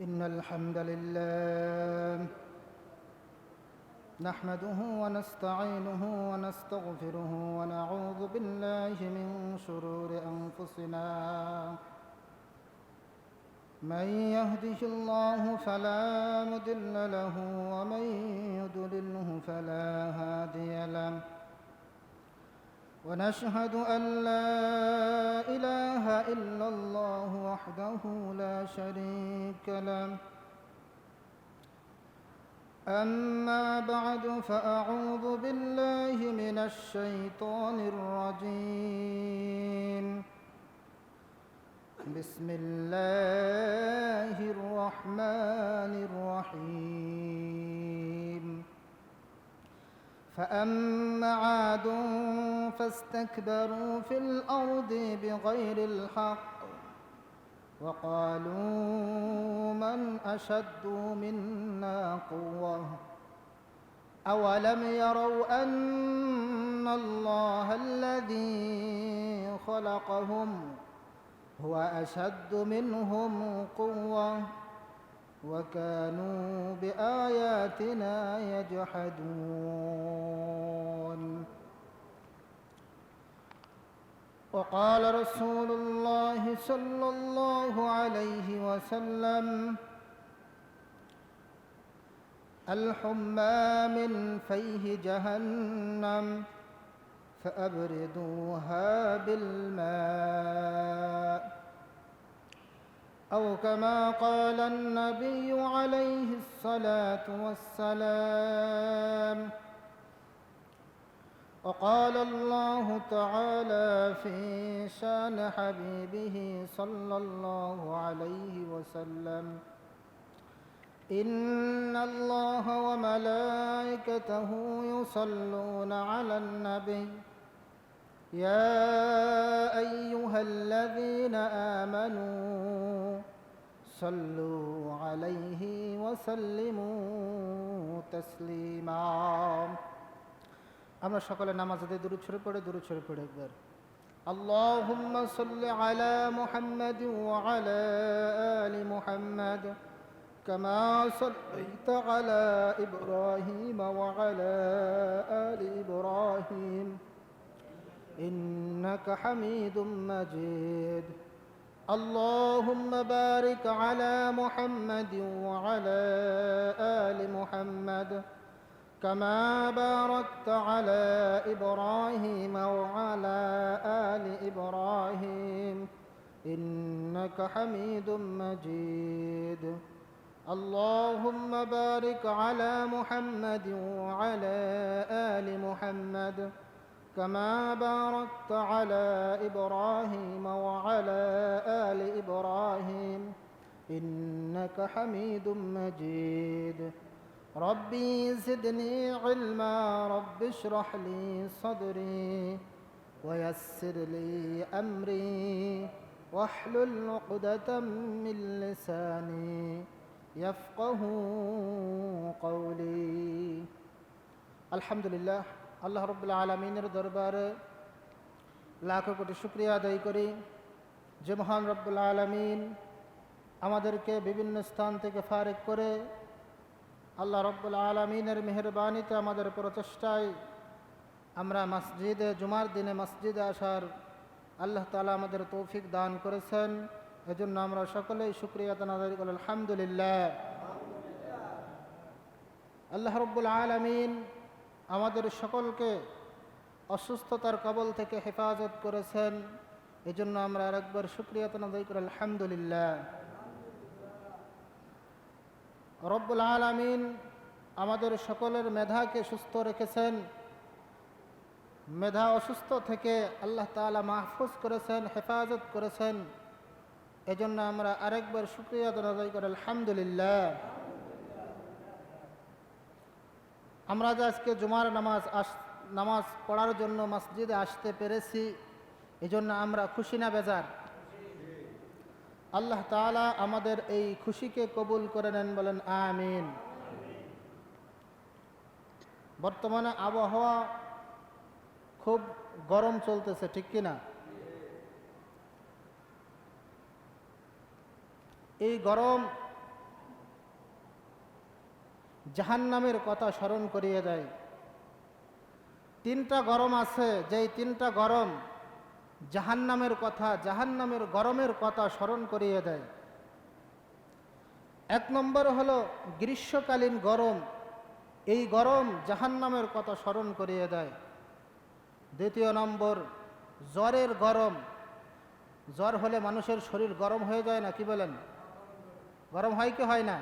إن الحمد لله نحمده ونستعينه ونستغفره ونعوذ بالله من شرور أنفسنا من يهده الله فلا مضل له ومن يضلله فلا هادي له ونشهد أن لا إله إلا الله وحده لا شريك له أما بعد فأعوذ بالله من الشيطان الرجيم بسم الله الرحمن الرحيم فأما عاد فاستكبروا في الأرض بغير الحق وقالوا من أشد منا قوة أولم يروا أن الله الذي خلقهم هو أشد منهم قوة وكانوا بآياتنا يجحدون وقال رسول الله صلى الله عليه وسلم الحمى من فيه جهنم فأبردوها بالماء أو كما قال النبي عليه الصلاة والسلام وقال الله تعالى في شان حبيبه صلى الله عليه وسلم إن الله وملائكته يصلون على النبي يا أيها الذين آمنوا صلوا عليه وسلموا تسليما আমরা সকলে নামাজে দুরূদ শরীফ পড়ে একবার আল্লাহুম্মা সাল্লি আলা মুহাম্মাদ ওয়া আলা আলি মুহাম্মাদ কামা সাল্লাইতা আলা ইব্রাহিম ওয়া আলা আলি ইব্রাহিম ইন্নাকা হামিদুম মাজিদ আল্লাহুম্মা বারিক আলা মুহাম্মাদ ওয়া আলা আলি মুহাম্মাদ كما باركت على إبراهيم وعلى آل إبراهيم إنك حميد مجيد اللهم بارك على محمد وعلى آل محمد كما باركت على إبراهيم وعلى آل إبراهيم إنك حميد مجيد ربي زدني علما رب اشرح لي صدري ويسر لي أمري واحلل عقدة من لساني يفقه قولي الحمد لله আল্লাহ রাব্বুল আলামিনের দরবারে লাখো কোটি শুকরিয়া আদায় করি যে মহান রব্বুল আলামিন আমাদেরকে বিভিন্ন স্থান থেকে ফারেক করে আল্লাহ রব্বুল আলামিনের মেহেরবানিতে আমাদের প্রচেষ্টায় আমরা মসজিদে জুমার দিনে মসজিদে আসার আল্লাহ তাআলা আমাদের তৌফিক দান করেছেন এজন্য আমরা সকলেই শুকরিয়া আদায় করি আলহামদুলিল্লাহ আল্লাহ রব্বুল আলামিন আমাদের সকলকে অসুস্থতার কবল থেকে হেফাজত করেছেন এজন্য আমরা আরেকবার শুকরিয়া আদায় করি আলহামদুলিল্লাহ রব্বুল আলামিন আমাদের সকলের মেধাকে সুস্থ রেখেছেন মেধা অসুস্থ থেকে আল্লাহ তাআলা মাহফুজ করেছেন হেফাজত করেছেন এজন্য আমরা আরেকবার শুকরিয়া আদায় করি আলহামদুলিল্লাহ আমরা যে আজকে জুমার নামাজ পড়ার জন্য মসজিদে আসতে পেরেছি এজন্য আমরা খুশি না বেজার আল্লাহ তাআলা আমাদের এই খুশিকে কবুল করে নেন বলেন আমিন বর্তমানে আবহাওয়া খুব গরম চলতেছে ঠিক কি না এই গরম জাহান্নামের কথা স্মরণ করিয়ে দেয়। তিনটা গরম আছে, যেই তিনটা গরম জাহান্নামের কথা, জাহান্নামের গরমের কথা স্মরণ করিয়ে দেয়। এক নম্বর হলো গ্রীষ্মকালীন গরম, এই গরম জাহান্নামের কথা স্মরণ করিয়ে দেয়। দ্বিতীয় নম্বর জ্বরের গরম, জ্বর হলে মানুষের শরীর গরম হয়ে যায় না, কি বলেন? গরম হয় কি হয় না?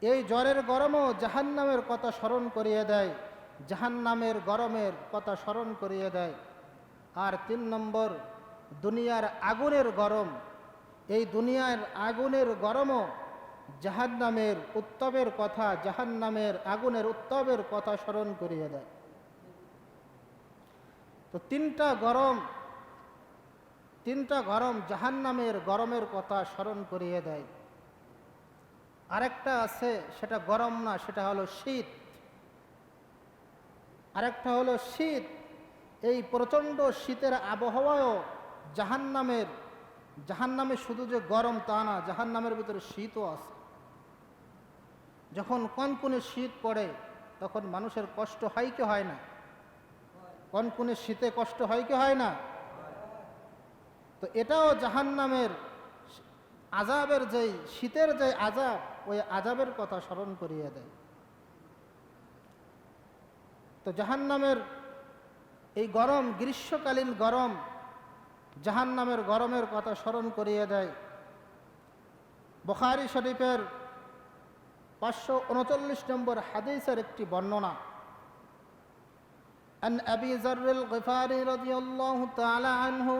এই জ্বরের গরমও জাহান্নামের কথা স্মরণ করিয়ে দেয়, জাহান্নামের গরমের কথা স্মরণ করিয়ে দেয়। আর তিন নম্বর দুনিয়ার আগুনের গরম, এই দুনিয়ার আগুনের গরমও জাহান্নামের উত্তাপের কথা, জাহান্নামের আগুনের উত্তাপের কথা স্মরণ করিয়ে দেয়। তো তিনটা গরম জাহান্নামের গরমের কথা স্মরণ করিয়ে দেয়। আরেকটা আছে, সেটা গরম না, সেটা হলো শীত। আরেকটা হলো শীত। এই প্রচণ্ড শীতের আবহাওয়াও জাহান্নামে শুধু যে গরম তা না, জাহান্নামের ভিতরে শীতও আছে। যখন কনকনে শীত পড়ে তখন মানুষের কষ্ট হয় কি হয় না? কনকনে শীতে কষ্ট হয় কি হয় না? তো এটাও জাহান্নামের আযাবের যেই শীতের যে আযাব, ওই আযাবের কথা স্মরণ করিয়ে দেয়। তো জাহান্নামের এই গরম, গ্রীষ্মকালীন গরম জাহান্নামের গরমের কথা স্মরণ করিয়ে দেয়। বুখারী শরীফের 539 নম্বর হাদিসের একটি বর্ণনা। আন আবি যাররিল গিফারি রাদিয়াল্লাহু তাআলা আনহু,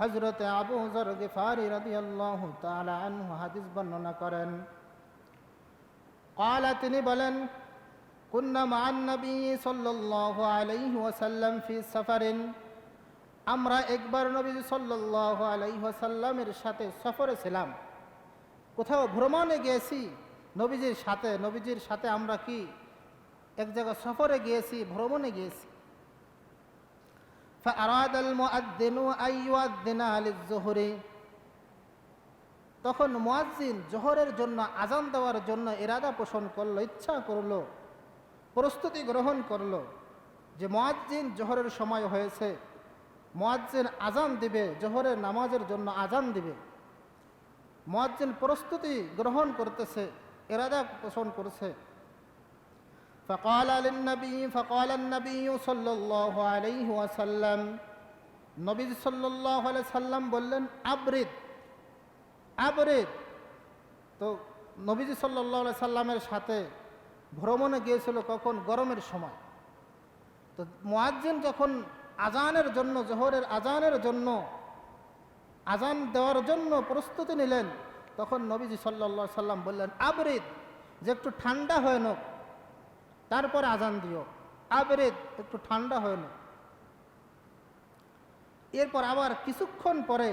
হযরত আবু যার গিফারি রাদিয়াল্লাহু তাআলা আনহু হাদিস বর্ণনা করেন। قال, তিনি বলেন, কুন্না মা'আন নবী সাল্লাল্লাহু আলাইহি ওয়াসাল্লাম ফি সাফারিন, আমরা একবার নবী সাল্লাল্লাহু আলাইহি ওয়াসাল্লামের সাথে সফরে ছিলাম। কোথাও ভ্রমণে গিয়েছি নবীজির সাথে আমরা কি এক জায়গায় সফরে গিয়েছি, ভ্রমণে গিয়েছি। فأراد المؤذن أن يؤذن للظهر, তখন মুয়াজ্জিন জোহরের জন্য আজান দেওয়ার জন্য ইরাদা পোষণ করলো, ইচ্ছা করলো, প্রস্তুতি গ্রহণ করলো যে মুয়াজ্জিন জোহরের সময় হয়েছে, মুয়াজ্জিন আজান দিবে, জোহরের নামাজের জন্য আজান দিবে। মুয়াজ্জিন প্রস্তুতি গ্রহণ করতেছে, ইরাদা পোষণ করছে। فقال النبي صلى الله عليه وسلم, নবী সাল্লাল্লাহু আলাইহি সাল্লাম বললেন, আবরিদ। তো নবীজি সাল্লাল্লাহু আলাইহি সাল্লামের সাথে ভ্রমণে গিয়েছিল কখন? গরমের সময়। তো মুয়াজ্জিন যখন আজানের জন্য, জোহরের আজানের জন্য, আজান দেওয়ার জন্য প্রস্তুতি নিলেন, তখন নবীজি সাল্লাল্লাহু আলাইহি সাল্লাম বললেন, আবরিদ, যে একটু ঠান্ডা হয়ে নোক, তারপরে আজান দিও। আবরিদ, একটু ঠান্ডা হয়ে নোক। এরপর আবার কিছুক্ষণ পরে,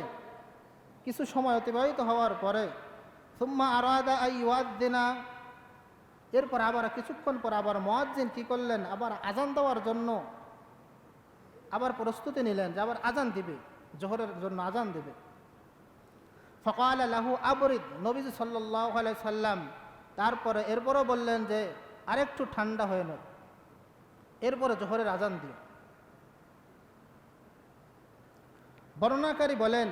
কিছু সময় অতিবাহিত হওয়ার পরে, সুম্মা আরাদা আন ইউআযযিনা, এরপর আবার কিছুক্ষণ পর আবার মুয়াজ্জিন কি করলেন? আবার আজান দেওয়ার জন্য আবার প্রস্তুতি নিলেন যে আবার আজান দিবে, জোহরের জন্য আজান দিবে। ফাকালা লাহু আবরিদ, নবীজি সাল্লাল্লাহু আলাইহি সাল্লাম তারপরে এরপরও বললেন যে আরেকটু ঠান্ডা হয়ে নাও, এরপরে জোহরের আজান দিও। বর্ণনাকারী বলেন,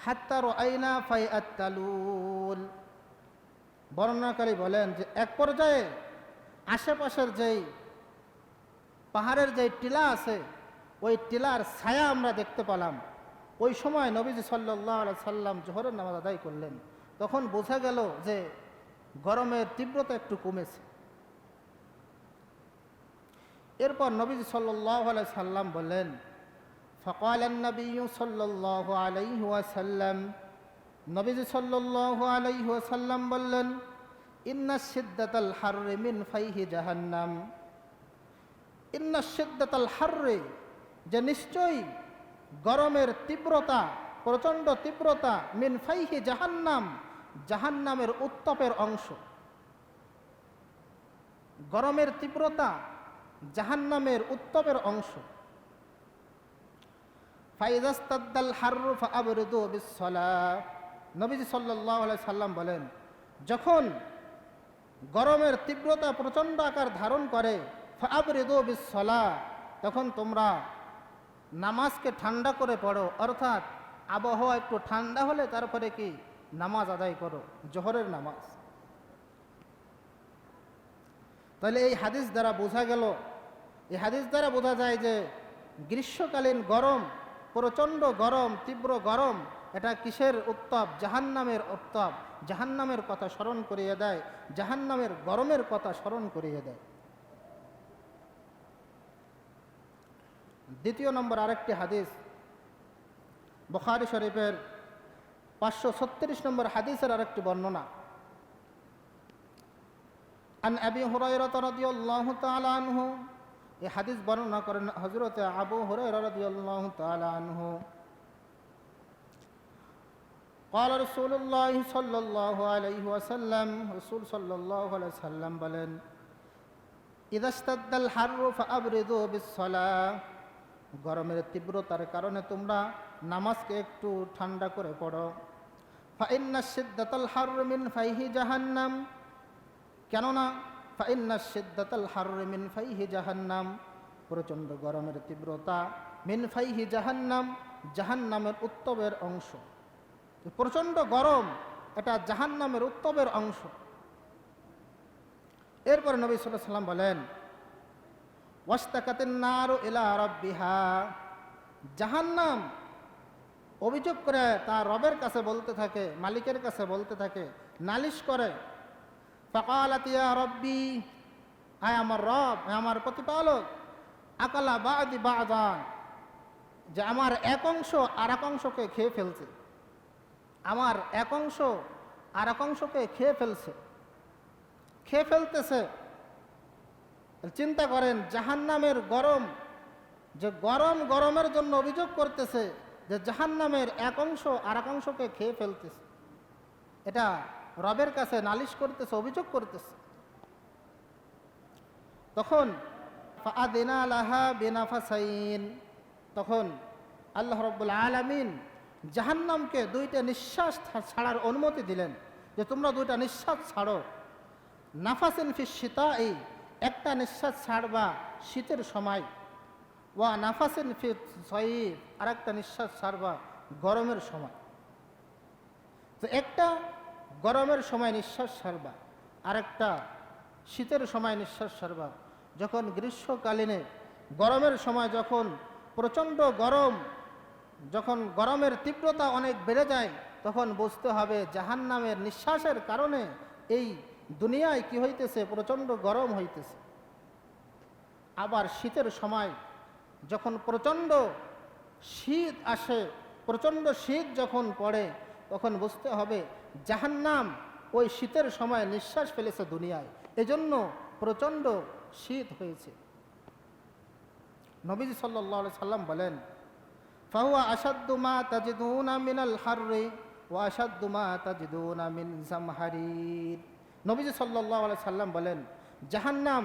হাত্তা রাআইনা ফাইআত তালুল, বর্ণনাকারী বলেন যে এক পর্যায়ে আশেপাশের যেই পাহাড়ের যেই টিলা আছে, ওই টিলার ছায়া আমরা দেখতে পেলাম। ওই সময় নবীজি সাল্লাল্লাহু আলাইহি সাল্লাম জোহরের নামাজ আদায় করলেন। তখন বোঝা গেল যে গরমের তীব্রতা একটু কমেছে। এরপর নবীজি সাল্লাল্লাহু আলাইহি সাল্লাম বললেন, ফাকালা আন-নবিয়্যু সাল্লাল্লাহু আলাইহি ওয়াসাল্লাম, নবীজি সাল্লাল্লাহু আলাইহি ওয়াসাল্লাম বললেন, ইন্না শিদ্দাতাল হাররি মিন ফাইহি জাহান্নাম, ইন্না শিদ্দাতাল হাররি, যে নিশ্চয়ই গরমের তীব্রতা, প্রচণ্ড তীব্রতা, মিন ফাইহি জাহান্নাম, জাহান্নামের উত্তাপের অংশ। গরমের তীব্রতা জাহান্নামের উত্তাপের অংশ। ফাইযাস্তাদ্দাল হাররু ফাআবরিদু বিস-সালাহ, নবীজি সাল্লাল্লাহু আলাইহি সাল্লাম বলেন, যখন গরমের তীব্রতা প্রচণ্ড আকার ধারণ করে, ফাবরিদু বিসসালাহ, তখন তোমরা নামাজকে ঠান্ডা করে পড়ো, অর্থাৎ আবহাওয়া একটু ঠান্ডা হলে তারপরে কি নামাজ আদায় করো, জোহরের নামাজ। তাহলে এই হাদিস দ্বারা বোঝা গেল, এই হাদিস দ্বারা বোঝা যায় যে গ্রীষ্মকালীন গরম, প্রচণ্ড গরম, তীব্র গরম, এটা কিসের উত্তাপ? জাহান্নামের উত্তাপ। জাহান্নামের কথা স্মরণ করিয়ে দেয়, জাহান্নামের গরমের কথা স্মরণ করিয়ে দেয়। দ্বিতীয় নম্বর আরেকটি হাদিস, বুখারী শরীফের 536 নম্বর হাদিসের আরেকটি বর্ণনা। আন আবি হুরায়রা রাদিয়াল্লাহু তাআলা আনহু, এই হাদিস বর্ণনা করেন হযরত আবু হুরায়রা রাদিয়াল্লাহু তাআলা আনহু। قال رسول الله صلى الله عليه وسلم, রাসূল সাল্লাল্লাহু আলাইহি ওয়াসাল্লাম বলেন, ইযা ইশতাদ্দাল হাররু ফাআবরিদু বিসসালাহ, গরমের তীব্রতার কারণে তোমরা নামাজকে একটু ঠান্ডা করে পড়ো। ফাইন্না শিদ্দাতাল হাররি মিন ফাইহি জাহান্নাম, কেননা ফাইন্না শিদ্দাতাল হাররি মিন ফাইহি জাহান্নাম, প্রচণ্ড গরমের তীব্রতা মিন ফাইহি জাহান্নাম, জাহান্নামের উত্তবের অংশ। প্রচণ্ড গরম এটা জাহান্নামের উত্তবের অংশ। এরপরে নবী সাল্লাল্লাহু আলাইহি ওয়াসাল্লাম বলেন, ওয়াস্তাকাতিন নারু ইলা রাব্বিহা, জাহান্নাম অভিযোগ করে তার রবের কাছে বলতে থাকে, মালিকের কাছে বলতে থাকে, নালিশ করে। ফাকালাত ইয়া রাব্বি, আয় আমার রব, আমার প্রতিপালক, আকালা বাদি বাদান, যে আমার এক অংশ আর এক অংশকে খেয়ে ফেলছে, আমার এক অংশ আর এক অংশকে খেয়ে ফেলতেছে। চিন্তা করেন, জাহান্নামের গরম, যে গরমের জন্য অভিযোগ করতেছে যে জাহান্নামের এক অংশ আর এক অংশকে খেয়ে ফেলতেছে, এটা রবের কাছে নালিশ করতেছে, অভিযোগ করতেছে। তখন ফাআদিনা লাহা বিনাফাসাইন, তখন আল্লাহ রাব্বুল আলামিন জাহান্নামকে দুইটা নিঃশ্বাস ছাড়ার অনুমতি দিলেন, যে তোমরা দুইটা নিঃশ্বাস ছাড়ো। নাফাসিন ফিস শিতাই, একটা নিঃশ্বাস ছাড়বা শীতের সময়, ওয়া নাফাসিন ফিস সাইফ, আর একটা নিঃশ্বাস ছাড়বা গরমের সময়। তো একটা গরমের সময় নিঃশ্বাস ছাড়বা, আর একটা শীতের সময় নিঃশ্বাস ছাড়বা। যখন গ্রীষ্মকালীনে গরমের সময় যখন প্রচণ্ড গরম, যখন গরমের তীব্রতা অনেক বেড়ে যায়, তখন বুঝতে হবে জাহান্নামের নিঃশ্বাসের কারণে এই দুনিয়ায় কি হইতেছে, প্রচণ্ড গরম হইতেছে। আবার শীতের সময় যখন প্রচণ্ড শীত আসে, প্রচণ্ড শীত যখন পড়ে, তখন বুঝতে হবে জাহান্নাম ওই শীতের সময় নিঃশ্বাস ফেলেছে দুনিয়ায়, এজন্য প্রচণ্ড শীত হয়েছে। নবীজি সাল্লাল্লাহু আলাইহি সাল্লাম বলেন, ফাহুয়া আশাদ্দু মা তাজিদুনা মিনাল হাররি ওয়া আশাদ্দু মা তাজিদুনা মিন জামহারির। নবীজি সাল্লাল্লাহু আলাইহি সাল্লাম বলেন, জাহান্নাম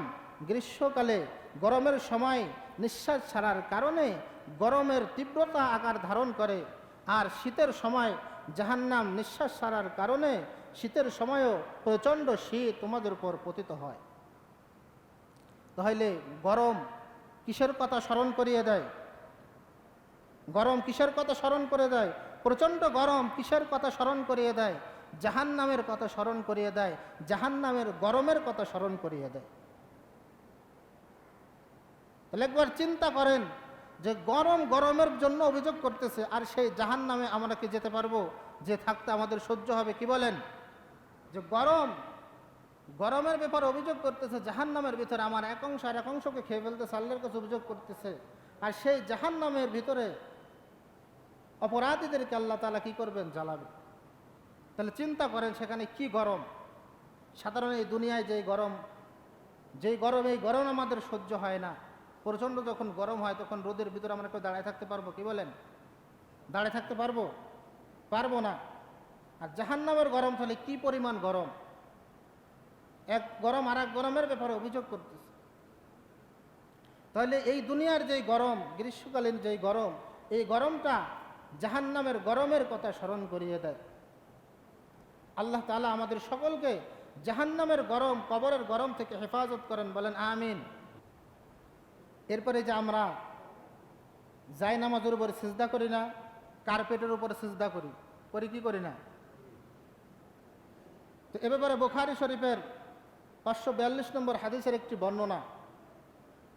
গ্রীষ্মকালে গরমের সময় নিঃশ্বাস ছাড়ার কারণে গরমের তীব্রতা আকার ধারণ করে, আর শীতের সময় জাহান্নাম নিঃশ্বাস ছাড়ার কারণে শীতের সময়ও প্রচণ্ড শীত তোমাদের উপর পতিত হয়। তাহলে গরম কিসের কথা স্মরণ করিয়ে দেয়? গরম কিসের কথা স্মরণ করে দেয়? প্রচণ্ড গরম কিসের কথা স্মরণ করিয়ে দেয়? জাহান্নামের কথা স্মরণ করিয়ে দেয়, জাহান্নামের গরমের কথা স্মরণ করিয়ে দেয়। তাহলে একবার চিন্তা করেন যে গরমের জন্য অভিযোগ করতেছে, আর সেই জাহান্নামে আমরা কি যেতে পারবো? যে থাকতে আমাদের সহ্য হবে? কি বলেন? যে গরমের ব্যাপারে অভিযোগ করতেছে, জাহান্নামের ভিতরে আমার এক অংশ আর এক অংশকে খেয়ে ফেলতেছে, আল্লাহর কাছে অভিযোগ করতেছে। আর সেই জাহান্নামের ভিতরে অপরাধীদেরকে আল্লাহ তাআলা কি করবেন? জ্বালাবে। তাহলে চিন্তা করেন সেখানে কি গরম। সাধারণ এই দুনিয়ায় যেই গরম, এই গরম আমাদের সহ্য হয় না। প্রচণ্ড যখন গরম হয় তখন রোদের ভিতরে আমরা কেউ দাঁড়ায় থাকতে পারবো? কি বলেন? দাঁড়ায় থাকতে পারবো না। আর জাহান্নামের গরম তাহলে কি পরিমাণ গরম! এক গরম আর এক গরমের ব্যাপারে অভিযোগ করতেছে। তাহলে এই দুনিয়ার যেই গরম, গ্রীষ্মকালীন যেই গরম, এই গরমটা জাহান্নামের গরমের কথা স্মরণ করিয়ে দেয়। আল্লাহ তাআলা আমাদের সকলকে জাহান্নামের গরম, কবরের গরম থেকে হেফাজত করেন, বলেন আমিন। এরপরে যে আমরা জায়নামাজের উপরে সিজদা করি না, কার্পেটের উপরে সিজদা করি, করি কি করি না? তো এ ব্যাপারে বুখারী শরীফের 542 নম্বর হাদিসের একটি বর্ণনা,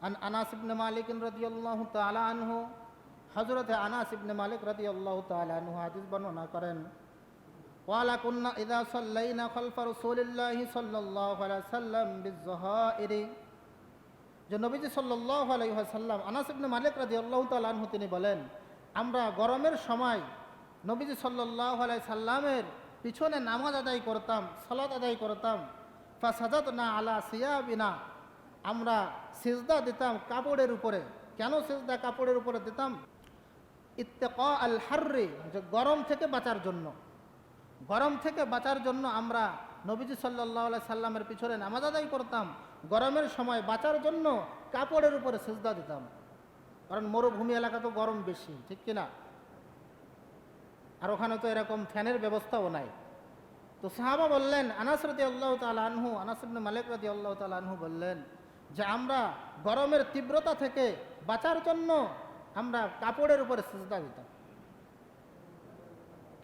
আন আনাস ইবনে মালিক রাদিয়াল্লাহু তাআলা আনহু, হযরতে আনাস ইবনে মালিক রাদিয়াল্লাহু তাআলা আনহু হাদিস বর্ণনা করেন, ওয়ালা কুন্না ইযা সাল্লাইনা খালফা রাসূলিল্লাহি সাল্লাল্লাহু আলাইহি ওয়াসাল্লাম বিয-যহাইরি, যে নবীজি সাল্লাল্লাহু আলাইহি ওয়াসাল্লাম, আনাস ইবনে মালিক রাদিয়াল্লাহু তাআলা আনহু তিনি বলেন, আমরা গরমের সময় নবীজি সাল্লাল্লাহু আলাইহি সাল্লামের পিছনে নামাজ আদায় করতাম, সালাত আদায় করতাম। ফাসাদাতনা আলা সিয়াবিনা, আমরা সিজদা দিতাম কাপড়ের উপরে। কেন সিজদা কাপড়ের উপরে দিতাম? ইত্তিকা আল হাররি, যে গরম থেকে বাঁচার জন্য। গরম থেকে বাঁচার জন্য আমরা নবীজি সাল্লাল্লাহু আলাইহি সাল্লামের পিছনে নামাজ আদায় করতাম, গরমের সময় বাঁচার জন্য কাপড়ের উপরে সিজদা দিতাম। কারণ মরুভূমি এলাকা তো গরম বেশি, ঠিক কিনা? আর ওখানে তো এরকম ফ্যানের ব্যবস্থাও নাই। তো সাহাবা বললেন, আনাস রাদিয়াল্লাহু তাআলা আনহু, আনাস ইবনে মালিক রাদিয়াল্লাহু তাআলা আনহু বললেন যে আমরা গরমের তীব্রতা থেকে বাঁচার জন্য আমরা কাপড়ের উপরে সিজদা দিতাম,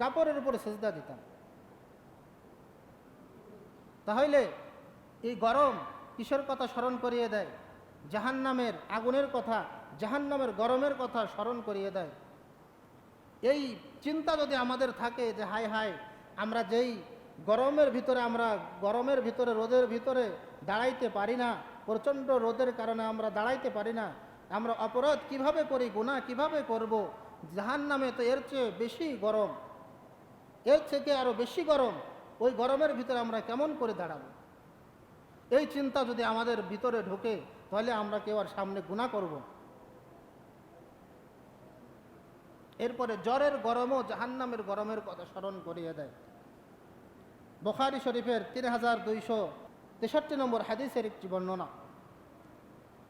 কাপড়ের উপরে সিজদা দিতাম। তাহলে এই গরম কিসের কথা স্মরণ করিয়ে দেয়? জাহান্নামের আগুনের কথা, জাহান্নামের গরমের কথা স্মরণ করিয়ে দেয়। এই চিন্তা যদি আমাদের থাকে যে হায় হায়, আমরা যেই গরমের ভিতরে রোদের ভিতরে দাঁড়াইতে পারি না, প্রচণ্ড রোদের কারণে আমরা দাঁড়াইতে পারি না, আমরা অপরাধ কিভাবে করি, গুনাহ কিভাবে করব, জাহান্নামে তো এর চেয়ে বেশি গরম, এর থেকে আরও বেশি গরম, ওই গরমের ভিতরে আমরা কেমন করে দাঁড়াবো? এই চিন্তা যদি আমাদের ভিতরে ঢোকে, তাহলে আমরা কেউ আর সামনে গুনাহ করব। এরপরে জ্বরের গরমও জাহান্নামের গরমের কথা স্মরণ করিয়ে দেয়। বুখারী শরীফের 3263 নম্বর হাদিসের একটি বর্ণনা,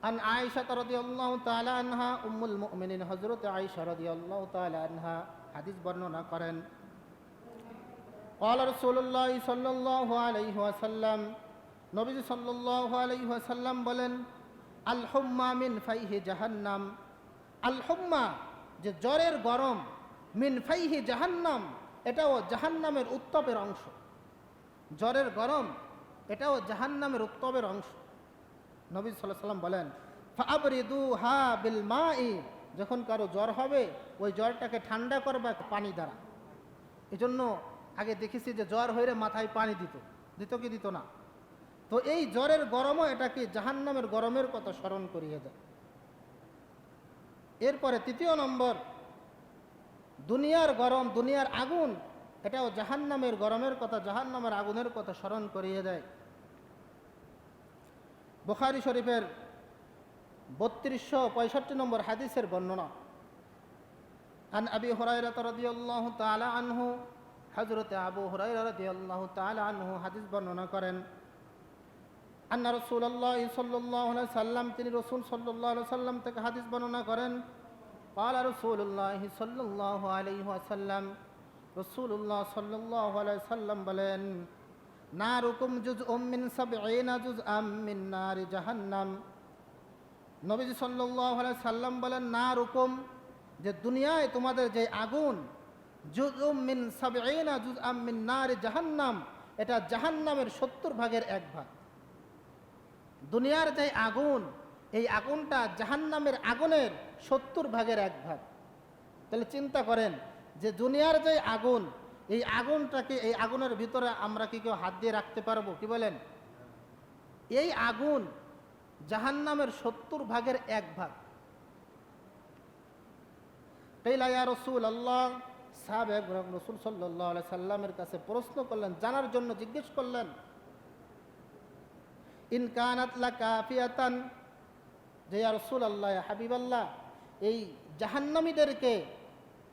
আন আয়েশা রাদিয়াল্লাহু তাআলা আনহা, উম্মুল মুমিনিন হযরত আয়েশা রাদিয়াল্লাহু তাআলা আনহা হাদিস বর্ণনা করেন, ক্বালা রাসূলুল্লাহ সাল্লাল্লাহু আলাইহি ওয়াসাল্লাম, নবীজি সাল্লাল্লাহু আলাইহি ওয়াসাল্লাম বলেন, আল হুম্মা মিন ফাইহি জাহান্নাম, আল হুম্মা, যে জ্বরের গরম, মিন ফাইহি জাহান্নাম, এটাও জাহান্নামের উত্তাপের অংশ। জ্বরের গরম এটাও জাহান্নামের উত্তাপের অংশ। নবী সাল্লাল্লাহু আলাইহি ওয়াসাল্লাম বলেন, ফাআবরিদুহা বিল মাই, যখন কারো জ্বর হবে ওই জ্বরটাকে ঠান্ডা করবা পানি দ্বারা। এজন্য আগে দেখেছি যে জ্বর হইলে মাথায় পানি দিত কি দিত না? তো এই জ্বরের গরমও এটাকে জাহান্নামের গরমের কথা স্মরণ করিয়ে দেয়। এরপরে 3 নম্বর, দুনিয়ার গরম, দুনিয়ার আগুন, এটাও জাহান্নামের গরমের কথা, জাহান্নামের আগুনের কথা স্মরণ করিয়ে দেয়। বুখারী শরীফের 3265 নম্বর হাদিসের বর্ণনা, আন আবি হুরায়রা রাদিয়াল্লাহু তাআলা আনহু, হযরত আবু হুরায়রা রাদিয়াল্লাহু তাআলা আনহু হাদিস বর্ণনা করেন, আন্না রাসূলুল্লাহ সাল্লাল্লাহু আলাইহি সাল্লাম, তিনি রাসূল সাল্লাল্লাহু আলাইহি সাল্লাম থেকে হাদিস বর্ণনা করেন, ক্বালা রাসূলুল্লাহ সাল্লাল্লাহু আলাইহি ওয়াসাল্লাম, রাসূলুল্লাহ সাল্লাল্লাহু আলাইহি সাল্লাম বলেন, নারুকুম জুজউম মিন 70 জুজআম মিন নারি জাহান্নাম, নবীজি সাল্লাল্লাহু আলাইহি সাল্লাম বলেন, নারুকুম, যে দুনিয়ায় তোমাদের যে আগুন, জুজউম মিন 70 জুজআম মিন নারি জাহান্নাম, এটা জাহান্নামের 70 ভাগের 1 ভাগ। দুনিয়ার যে আগুন, এই আগুনটা জাহান্নামের আগুনের 70 ভাগের 1 ভাগ। তাহলে চিন্তা করেন যে দুনিয়ার যে আগুন, এই আগুনটাকে, এই আগুনের ভিতরে আমরা কি কেউ হাত দিয়ে রাখতে পারবো? কি বলেন? এই আগুন জাহান্নামের 70 ভাগের 1 ভাগ। কাইলা ইয়া রাসূলুল্লাহ, সাহাবা রাসূল সাল্লাল্লাহু আলাইহি সাল্লামের কাছে প্রশ্ন করলেন, জানার জন্য জিজ্ঞেস করলেন, ইন কানাত লাকাফিয়াতান, যে ইয়া রাসূলুল্লাহ, হাবিবাল্লাহ, এই জাহান্নামীদেরকে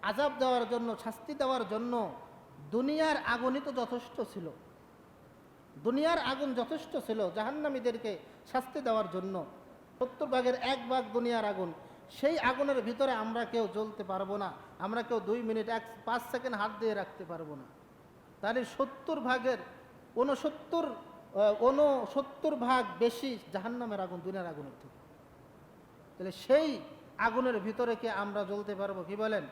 আযাব দেওয়ার জন্য, শাস্তি দেওয়ার জন্য দুনিয়ার আগুনই তো যথেষ্ট ছিল, দুনিয়ার আগুন যথেষ্ট ছিল জাহান্নামীদেরকে শাস্তি দেওয়ার জন্য। 70 ভাগের 1 ভাগ দুনিয়ার আগুন, সেই আগুনের ভিতরে আমরা কেউ জ্বলতে পারবো না, আমরা কেউ 2 মিনিট 5 সেকেন্ড হাত দিয়ে রাখতে পারবো না। তাহলে 70 ভাগের 69 69 ভাগ বেশি জাহান্নামের আগুন দুনিয়ার আগুনের থেকে। তাহলে সেই আগুনের ভিতরে কি আমরা জ্বলতে পারবো? কি বলেন?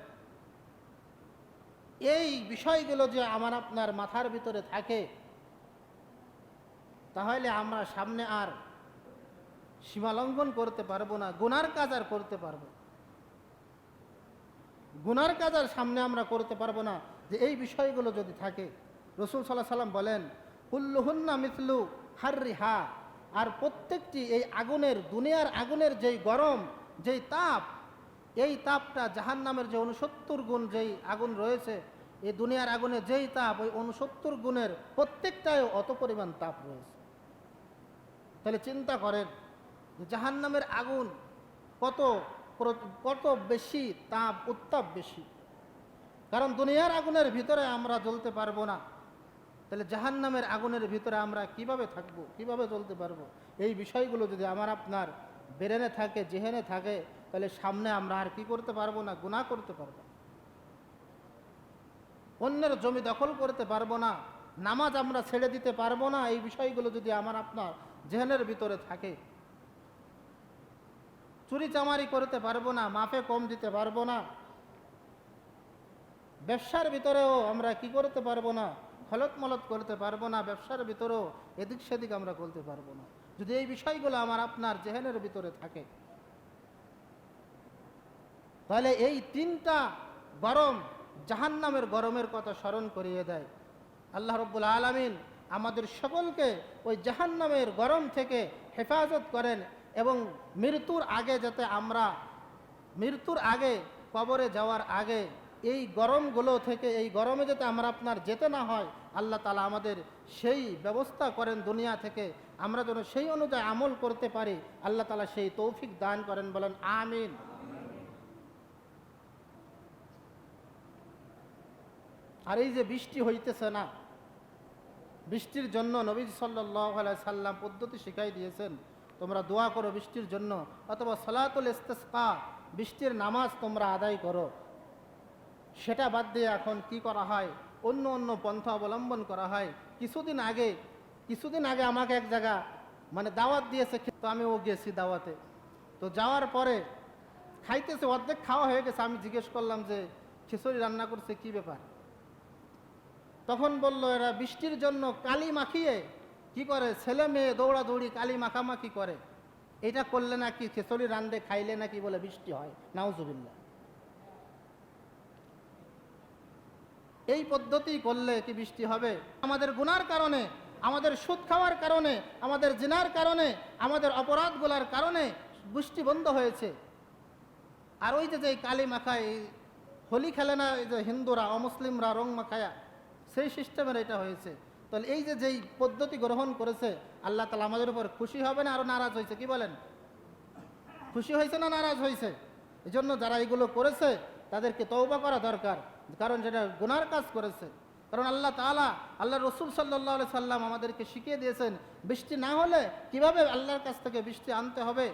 এই বিষয়গুলো যে আমার আপনার মাথার ভিতরে থাকে, তাহলে আমরা সামনে আর সীমালঙ্ঘন করতে পারবো না, গুনার কাজ আর করতে পারবো, গুনার কাজ আর সামনে আমরা করতে পারবো না। যে এই বিষয়গুলো যদি থাকে, রাসূল সাল্লাল্লাহু আলাইহি সাল্লাম বলেন কুল্লুহুন্না মিসলু হাররিহা, আর প্রত্যেকটি এই আগুনের, দুনিয়ার আগুনের যেই গরম, যেই তাপ, এই তাপটা জাহান্নামের যে 69 গুণ যেই আগুন রয়েছে, এই দুনিয়ার আগুনে যেই তাপ, ওই 69 গুণের প্রত্যেকটায় অত পরিমাণ তাপ রয়েছে। তাহলে চিন্তা করেন যে জাহান্নামের আগুন কত কত বেশি তাপ, উত্তাপ বেশি। কারণ দুনিয়ার আগুনের ভিতরে আমরা জ্বলতে পারবো না, তাহলে জাহান্নামের আগুনের ভিতরে আমরা কিভাবে থাকবো, কিভাবে জ্বলতে পারবো? এই বিষয়গুলো যদি আমার আপনার ব্রেনে থাকে, জেহেনে থাকে, তাহলে সামনে আমরা আর কি করতে পারবো না? গুনাহ করতে পারবো, অন্যের জমি দখল করতে পারবো না, নামাজ আমরা ছেড়ে দিতে পারবো না। এই বিষয়গুলো যদি আমার আপনার জেহেনের ভিতরে থাকে, চুরি চামারি করতে পারবো না, মাফে কম দিতে পারবো না, ব্যবসার ভিতরেও আমরা কি করতে পারবো না? হলত মলত করতে পারবো না, ব্যবসার ভিতরেও এদিক সেদিক আমরা করতে পারবো না। যদি এই বিষয়গুলো আমার আপনার জেহেনের ভিতরে থাকে, তাহলে এই তিনটা গরম জাহান্নামের গরমের কথা স্মরণ করিয়ে দেয়। আল্লাহ রাব্বুল আলামিন আমাদের সকলকে ওই জাহান্নামের গরম থেকে হেফাজত করেন, এবং মৃত্যুর আগে যাতে আমরা, মৃত্যুর আগে, কবরে যাওয়ার আগে এই গরমগুলো থেকে, এই গরমে যাতে আমরা আপনার যেতে না হয়, আল্লাহ তাআলা আমাদের সেই ব্যবস্থা করেন দুনিয়া থেকে, আমরা যেন সেই অনুযায়ী আমল করতে পারি। আল্লাহ তাআলা সেই তৌফিক দান করেন, বলেন আমিন। আর এই যে বৃষ্টি হইতেছে না, বৃষ্টির জন্য নবীজি সাল্লাল্লাহু আলাইহি সাল্লাম পদ্ধতি শিখাই দিয়েছেন, তোমরা দোয়া করো বৃষ্টির জন্য, অথবা সালাতুল ইস্তিসকা, বৃষ্টির নামাজ তোমরা আদায় করো। সেটা বাদ দিয়ে এখন কি করা হয়? অন্য অন্য পন্থা অবলম্বন করা হয়। কিছুদিন আগে আমাকে এক জায়গা মানে দাওয়াত দিয়েছে, তো আমিও গেছি দাওয়াতে। তো যাওয়ার পরে খাইতেছে, অর্ধেক খাওয়া হয়ে গেছে, আমি জিজ্ঞেস করলাম যে খিচুড়ি রান্না করছে, কি ব্যাপার? তখন বলল এরা বৃষ্টির জন্য কালি মাখিয়ে কি করে, ছেলে মেয়ে দৌড়াদৌড়ি কালি মাখামাখি করে, এটা করলে নাকি খিচুড়ি রান্ধে খাইলে নাকি বলে বৃষ্টি হয়। নাউজুবিল্লাহ। এই পদ্ধতি করলে কি বৃষ্টি হবে? আমাদের গুনার কারণে, আমাদের সুদ খাওয়ার কারণে, আমাদের জিনার কারণে, আমাদের অপরাধগুলার কারণে বৃষ্টি বন্ধ হয়েছে। আর ওই যে কালি মাখায়, হোলি খেলে না এই যে হিন্দুরা, অমুসলিমরা রং মাখায়া, সেই সিস্টেমের এটা হয়েছে। তাহলে এই যে যেই পদ্ধতি গ্রহণ করেছে, আল্লাহ তাআলা আমাদের উপর খুশি হবে না আরো নারাজ হয়েছে? কি বলেন? খুশি হয়েছে না নারাজ হয়েছে? এই জন্য যারা এগুলো করেছে তাদেরকে তওবা করা দরকার, কারণ যেটা গুনার কাজ করেছে। কারণ আল্লাহ তাআলা, আল্লাহ রসুল সাল্লাল্লাহু আলাইহি সাল্লাম আমাদেরকে শিখিয়ে দিয়েছেন বৃষ্টি না হলে কিভাবে আল্লাহর কাছ থেকে বৃষ্টি আনতে হবে।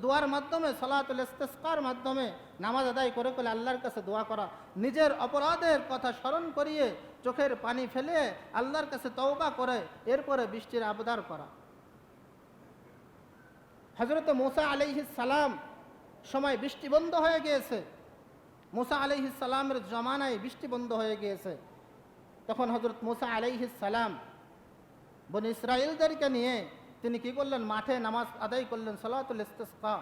দোয়ার মাধ্যমে, সালাতুল ইস্তিসকার মাধ্যমে, নামাজ আদায় করে করে আল্লাহর কাছে দোয়া করা, নিজের অপরাধের কথা স্মরণ করিয়ে চোখের পানি ফেলে আল্লাহর কাছে তওবা করে এরপরে বৃষ্টির আবদার করা। হযরত মূসা আলাইহিস সালাম সময় বৃষ্টি বন্ধ হয়ে গিয়েছে, মূসা আলাইহিস সালামের জমানায় বৃষ্টি বন্ধ হয়ে গিয়েছে। তখন হযরত মূসা আলাইহিস সালাম বনি ইসরাঈলদেরকে নিয়ে তিনি কি করলেন? মাঠে নামাজ আদায় করলেন, সালাতুল ইস্তিসকা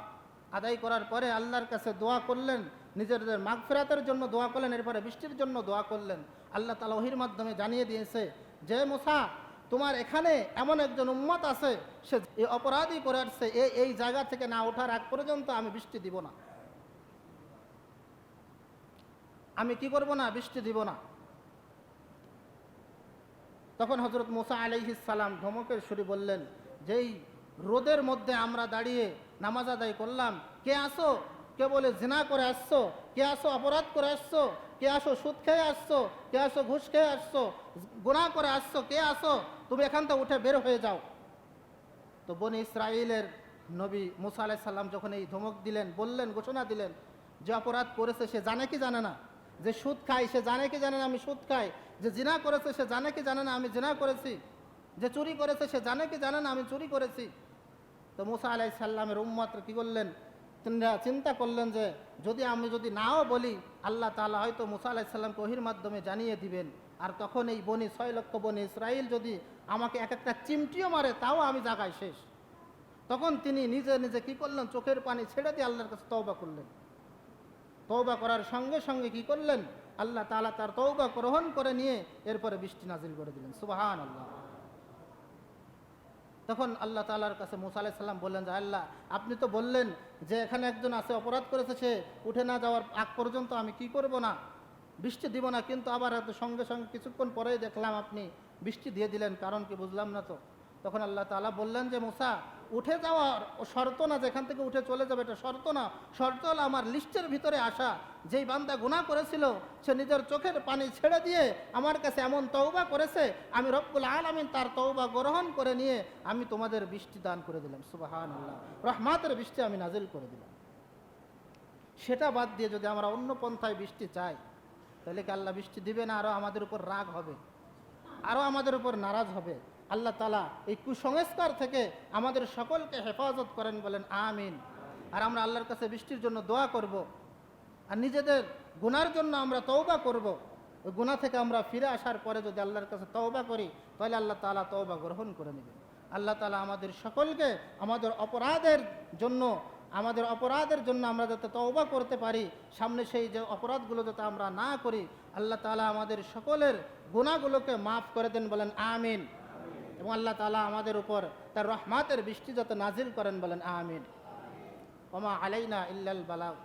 আদায় করার পরে আল্লাহর কাছে দোয়া করলেন, নিজেদের মাগফিরাতের জন্য দোয়া করলেন, এরপরে বৃষ্টির জন্য দোয়া করলেন। আল্লাহ তাআলা ওহীর মাধ্যমে জানিয়ে দিয়েছে যে মূসা, তোমার এখানে এমন একজন উম্মত আছে, সে এই অপরাধী করে আসছে, এই জায়গা থেকে না ওঠার আগ পর্যন্ত আমি বৃষ্টি দিব না। আমি কি করব না? বৃষ্টি দিব না। তখন হযরত মূসা আলাইহিস সালাম ধমকের সুরে বললেন, যেই রোদের মধ্যে আমরা দাঁড়িয়ে নামাজ আদায় করলাম, কে আসো? কে বলে জিনা করে আসছো? কে আসো অপরাধ করে আসছো? কে আসো সুদ খেয়ে আসছো? কে আসো ঘুষ খেয়ে আসছো? গুনাহ করে আসছো? কে আসো? তুমি এখান থেকে উঠে বের হয়ে যাও। তো বনি ইসরাঈলের নবী মূসা আলাইহিস সালাম যখন এই ধমক দিলেন, বললেন, ঘোষণা দিলেন, যে অপরাধ করেছে সে জানে কি জানে না? যে সুদ খায় সে জানে কি জানে না আমি সুদ খাই? যে জিনা করেছে সে জানে কি জানে না আমি জিনা করেছি? যে চুরি করেছে সে জানে কি জানে না আমি চুরি করেছি? তো মুসা আলাইহিস সালামের উম্মত কি করলেন, তিনারা চিন্তা করলেন যে যদি নাও বলি, আল্লাহ তাআলা হয়তো মুসা আলাইহিস সালামকে ওহীর মাধ্যমে জানিয়ে দিবেন। আর তখন এই 6 লক্ষ বনি ইসরাইল যদি আমাকে এক একটা চিমটিও মারে তাও আমি জায়গায় শেষ। তখন তিনি নিজে নিজে কি করলেন, চোখের পানি ছেড়ে দিয়ে আল্লাহর কাছে তওবা করলেন। তওবা করার সঙ্গে সঙ্গে কি করলেন, আল্লাহ তাআলা তার তওবা গ্রহণ করে নিয়ে এরপরে বৃষ্টি নাজিল করে দিলেন। সুবহানাল্লাহ। তখন আল্লাহ তাআলার কাছে মুসা আলাইহিস সালাম বললেন যে আল্লাহ, আপনি তো বললেন যে এখানে একজন আছে অপরাধ করেছে, সে উঠে না যাওয়ার আগ পর্যন্ত আমি কি করব না, বৃষ্টি দিব না। কিন্তু আবার সঙ্গে সঙ্গে কিছুক্ষণ পরেই দেখলাম আপনি বৃষ্টি দিয়ে দিলেন, কারণ কি বুঝলাম না তো। তখন আল্লাহ তাআলা বললেন যে মুসা, উঠে যাওয়ার শর্ত না, যেখান থেকে উঠে চলে যাবে এটা শর্ত না। শর্ত হলো আমার লিস্টের ভিতরে আসা যেই বান্দা গুনাহ করেছিল সে নিজের চোখের পানি ছেড়ে দিয়ে আমার কাছে এমন তওবা করেছে, আমি রব্বুল আলামিন তার তওবা গ্রহণ করে নিয়ে আমি তোমাদের বৃষ্টি দান করে দিলাম। সুবহানাল্লাহ, রহমতের বৃষ্টি আমি নাজিল করে দিলাম। সেটা বাদ দিয়ে যদি আমরা অন্য পন্থায় বৃষ্টি চাই, তাহলে কি আল্লাহ বৃষ্টি দিবে না? আরও আমাদের উপর রাগ হবে, আরও আমাদের উপর নারাজ হবে। আল্লাহ তাআলা এই কুসংস্কার থেকে আমাদের সকলকে হেফাজত করেন, বলেন আমিন। আর আমরা আল্লাহর কাছে বৃষ্টির জন্য দোয়া করব, আর নিজেদের গুনার জন্য আমরা তওবা করব। ওই গুনাহ থেকে আমরা ফিরে আসার পরে যদি আল্লাহর কাছে তওবা করি, তাহলে আল্লাহ তাআলা তওবা গ্রহণ করে নেবেন। আল্লাহ তাআলা আমাদের সকলকে আমাদের অপরাধের জন্য আমরা যাতে তওবা করতে পারি, সামনে সেই যে অপরাধগুলো যাতে আমরা না করি, আল্লাহ তাআলা আমাদের সকলের গুনাহগুলোকে মাফ করে দেন, বলেন আমিন। এবং আল্লাহ তাআলা আমাদের উপর তার রহমতের বৃষ্টি যাতে নাজিল করেন, বলেন আমিন। ওমা আলাইনা ইল্লাল বালাগ।